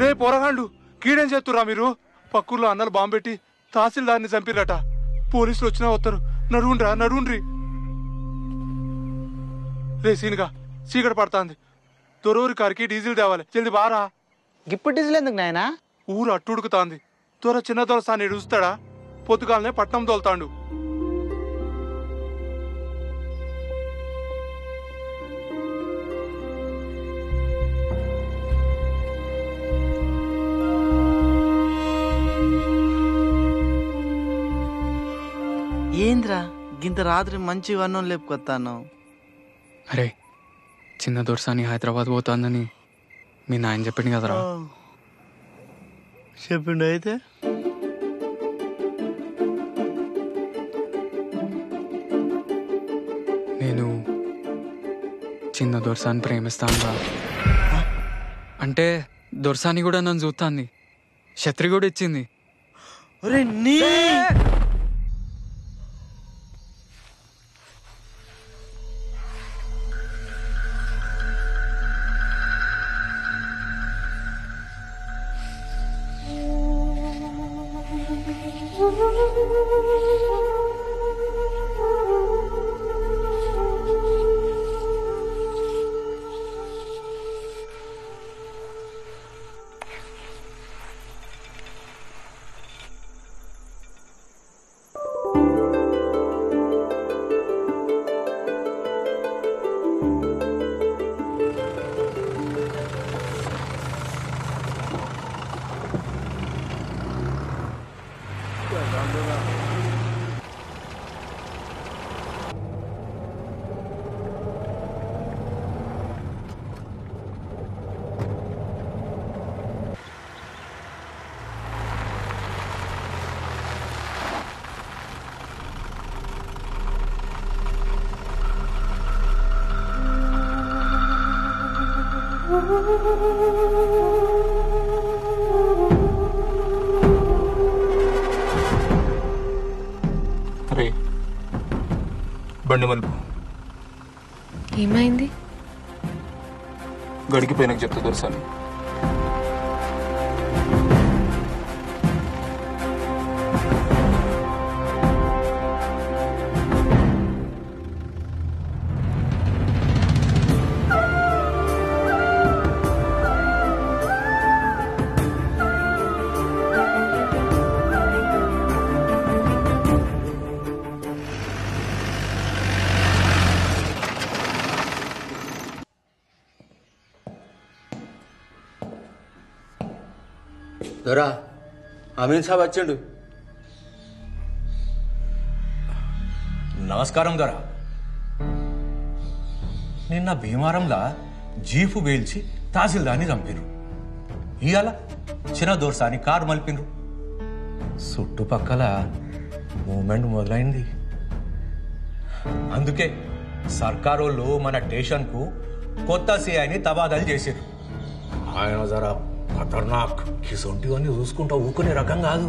రే పోరగాండు కీడేం చేస్తురా మీరు? పక్కూర్లో అన్నలు బాంబు పెట్టి తహసీల్దార్ని చంపిరట. పోలీసులు వచ్చినా వస్తారు. నడువుండ్రా నడువుండ్రి. రే సీనుగా చీకటి పడుతుంది. తొరూరి కారికి డీజిల్ తేవాలి. జల్ది బారా. ఇప్పుడు డీజిల్ ఎందుకు నాయనా? ఊరు అట్టుడుకుతాంది. త్వర చిన్న దొరసాన్ని చూస్తాడా? పొద్దుగాలనే పట్నం తోలుతాండు. ఏంద్రా గింత రాత్రి మంచి వర్ణం లేపుకొస్తాను? అరే చిన్న దొరసాని హైదరాబాద్ పోతుందని మీ నాయన చెప్పిండు కదరా. చెప్పిండు. అయితే నేను చిన్న దొరసాని ప్రేమిస్తాను. అంటే దొరసాని కూడా నన్ను చూస్తాంది. ఛత్రి కూడా ఇచ్చింది. అరే బండి మలుపు ఏమైంది? గడికిపోయినాక చెప్తా దొరసాని. దొరా అమీన్ సాబ్ వచ్చిండు. నమస్కారం దొరా. నిన్న భీమారంలా జీపు వేల్చి తహసీల్దార్ని చంపిరు. ఇవాళ చిన్న దోర్సాని కారు మలిపినరు. చుట్టుపక్కల మూమెంట్ మొదలైంది. అందుకే సర్కారోళ్ళు మన స్టేషన్కు కొత్త సిఐని తబాదలు చేశారు. ఆయన జరా ఖతర్నాక్ కిసొంటివన్నీ చూసుకుంటా ఊకునే రకం కాదు.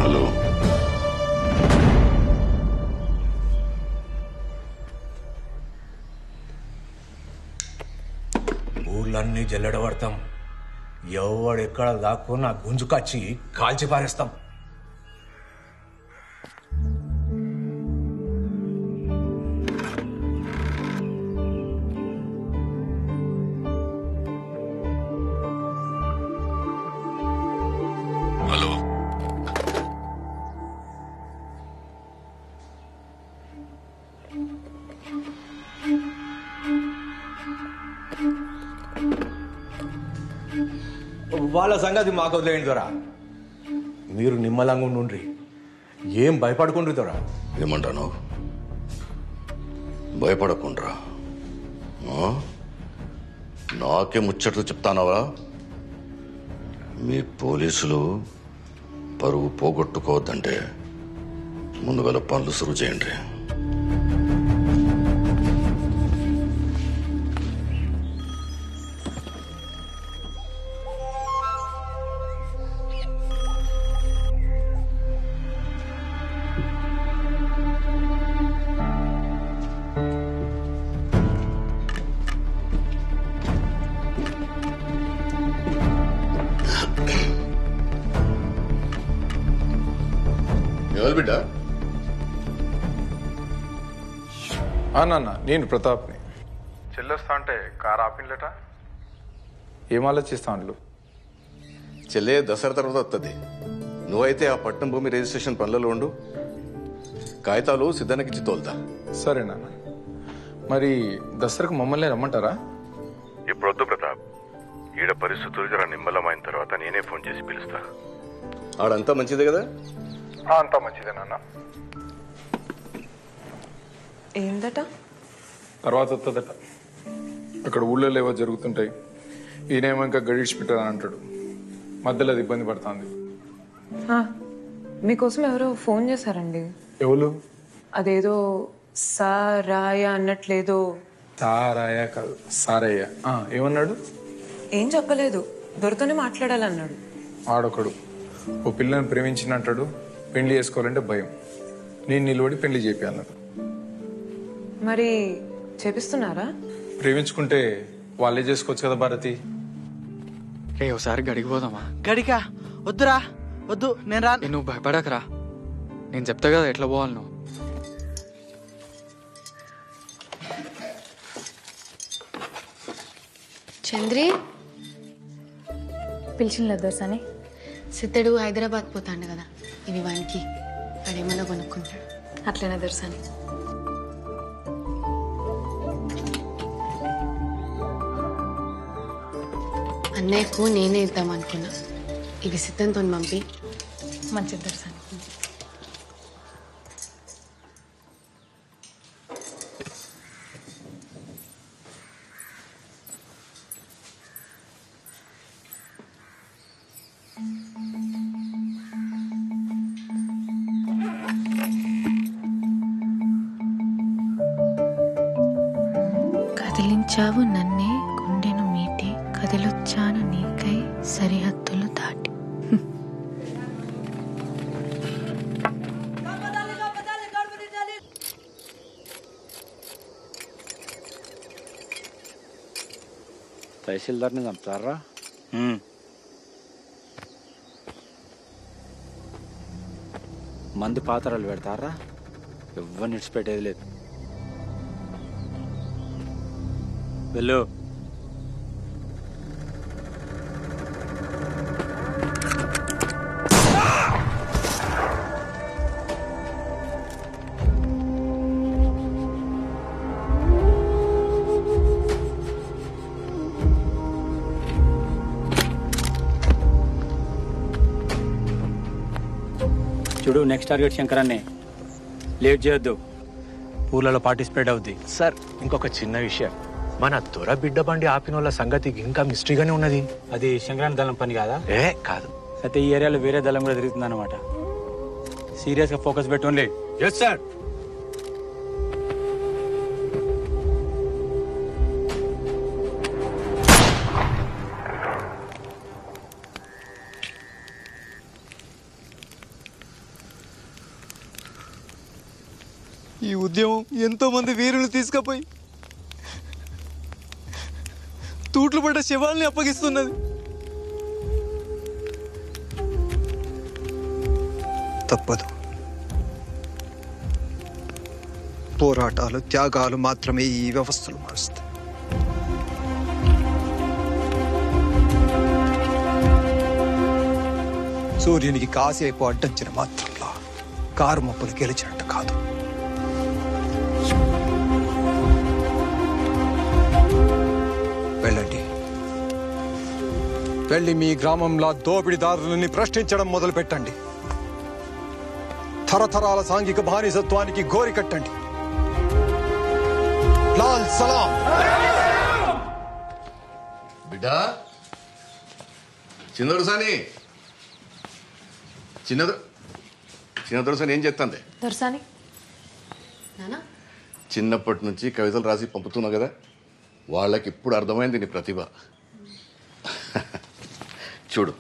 హలో, ఊర్లన్నీ జల్లెడబడతాం. ఎవడెక్కడ దాక్కున్నా గుంజుకొచ్చి కాల్చి పారేస్తాం. హలో, వాళ్ళ సంగతి మాకు వదిలేయండి దొరా. మీరు నిమ్మలంగా ఉండుండ్రి, ఏం భయపడుకుండ్రి దొరా. ఏమంటాను? భయపడకుండ్రా. నాకే ముచ్చట్లు చెప్తానవా? మీ పోలీసులు పరువు పోగొట్టుకోవద్దంటే ముందుగల పనులు సురు చేయండి. ఎవరు బిడ్డ? నాన్న, నేను ప్రతాప్ని. చెల్లొస్తా అంటే కారు ఆపిన్లట. ఏం ఆలోచిస్తా అండ్లు? చెల్లే దసరా తర్వాత వస్తుంది. నువ్వైతే ఆ పట్నం భూమి రిజిస్ట్రేషన్ పనులలో ఉండు. కాగితాలు సిద్ధానికి తోలుతా. సరే నాన్న. మరి దసరాకు మమ్మల్ని రమ్మంటారా? ఇప్పుడు వద్దు ప్రతాప్. ఈడ పరిస్థితులు జర నిమ్మలమైన తర్వాత నేనే ఫోన్ చేసి పిలుస్తా. ఆడంతా మంచిదే కదా? అంతా మంచిదే నాన్న. ఏందట? తర్వాత వస్తుందట. అక్కడ ఊళ్ళో ఏవో జరుగుతుంటాయి. ఈయనేమో ఇంకా గడిచి పెట్టాలని అంటాడు. మధ్యలో అది ఇబ్బంది పడుతుంది. మీకోసం ఎవరో ఫోన్ చేశారండి. ఎవరు? అదేదో సారాయ అన్నట్లేదో. సారాయ కాదు, సారయ్య. ఏమన్నాడు? ఏం చెప్పలేదు, దొరతోనే మాట్లాడాలన్నాడు. ఆడొకడు ఓ పిల్లని ప్రేమించినట్టాడు. పెళ్లి చేసుకోవాలంటే భయం. నేను నిలబడి పెళ్లి చేయాలన్నాడు. మరి చేపిస్తున్నారా? ప్రేమించుకుంటే వాళ్ళే చేసుకోవచ్చు కదా భారతి. రే ఒకసారి గడికి పోదామా? గడికా? వద్దురా, వద్దు, నేను రా. నువ్వు భయపడకరా, నేను చెప్తా కదా ఎట్లా పోవాలి నువ్వు. చంద్రి పిలిచిన దోసాని. సిద్ధడు హైదరాబాద్ పోతాడు కదా, ఇవి వానికి వాడేమన్నా కొనుక్కుంటాడు. అట్లనే దొరసాని. అన్నయ్యకు నేనే ఇద్దాం అనుకున్నా. ఇవి సిద్ధంతో పంపి. మంచిది దొరసాని. కదిలించావు నన్నే, గుండెను మీటి కదిలొచ్చాను నీకై సరిహద్దులు దాటి. తహసీల్దార్ని చంపుతారా? మందు పాత్రలు పెడతారా? ఎవరిని ఇడిచిపెట్టేది లేదు. వెళ్ళు. చూడు, నెక్స్ట్ టార్గెట్ శంకరాన్నే. లేట్ చేయొద్దు, ఊర్లలో పార్టిసిపేట్ అవుద్ది. సార్, ఇంకొక చిన్న విషయం. మన దొర బిడ్డ బండి ఆపిన వాళ్ళ సంగతి ఇంకా మిస్టరీగానే ఉన్నది. అది శంకరాని దళం పని కాదా? కాదు. అయితే ఈ ఏరియాలో వేరే దళం కూడా తిరుగుతుంది అనమాట. సీరియస్గా ఫోకస్ పెట్టుకోండి. Yes sir. ఈ ఉద్యమం ఎంతో మంది వీరులు తీసుకుపోయి తూట్లు పడ్డ శవాల్ని అప్పగిస్తున్నది. తప్పదు. పోరాటాలు, త్యాగాలు మాత్రమే ఈ వ్యవస్థలు మారుస్తాయి. సూర్యునికి కాసేపు అడ్డంచిన మాత్రంలో కారు మొప్పలు గెలిచినట్టు కాదు. వెళ్ళండి. వెళ్ళి మీ గ్రామంలో దోపిడీదారులని ప్రశ్నించడం మొదలు పెట్టండి. తరతరాల సాంఘిక బానిసత్వానికి గోరి కట్టండి. లాల్ సలాం. బిడ్డా చిన్నదొరసాని చిన్నదొరసాని ఏం చేస్తుంది? దొరసాని చిన్నప్పటి నుంచి కవితలు రాసి పంపుతున్నావు కదా, వాళ్ళకి ఇప్పుడు అర్థమైంది నీ ప్రతిభ. చూడు,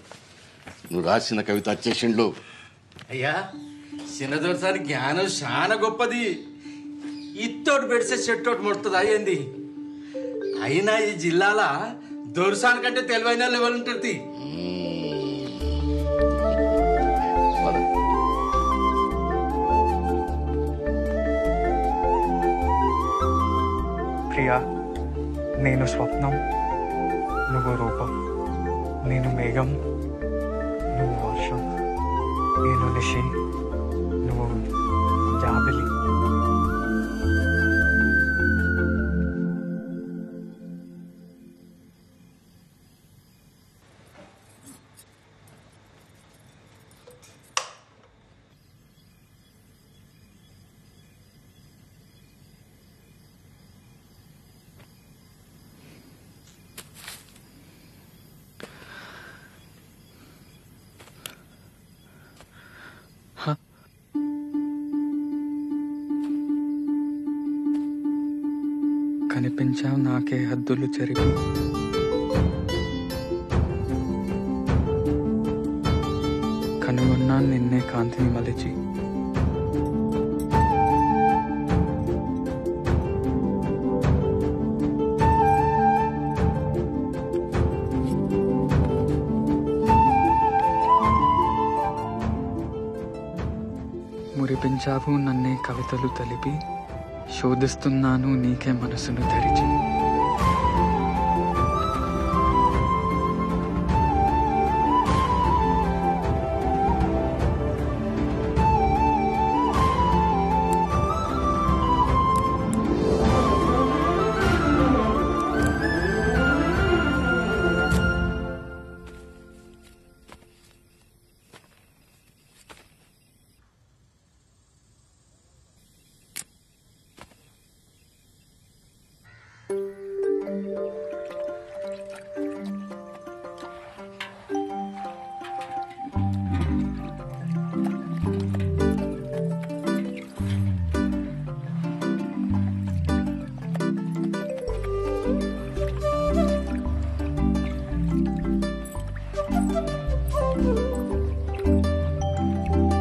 నువ్వు రాసిన కవిత వచ్చేసిండ్లు. అయ్యా, చిన్నదొరసారి జ్ఞానం చాలా గొప్పది. ఇత్తోటి పెడితే చెట్టోటి ముడుతుంది అయ్యింది. అయినా ఈ జిల్లాల దొరసాని కంటే తెలివైన లెవెల్ ఉంటుంది. ప్రియా, నేను స్వప్నం, నువ్వు రూపం. నేను మేఘం, నువ్వు వర్షం. నేను నిషి, నువ్వు జాబిలి. కనిపించావు నాకే హద్దులు చెరిపి, కనుగొన్నా నిన్నే కాంతిని మలిచి. మురిపించావు నన్నే కవితలు తెలిపి, శోధిస్తున్నాను నీకే మనసును తెరిచి.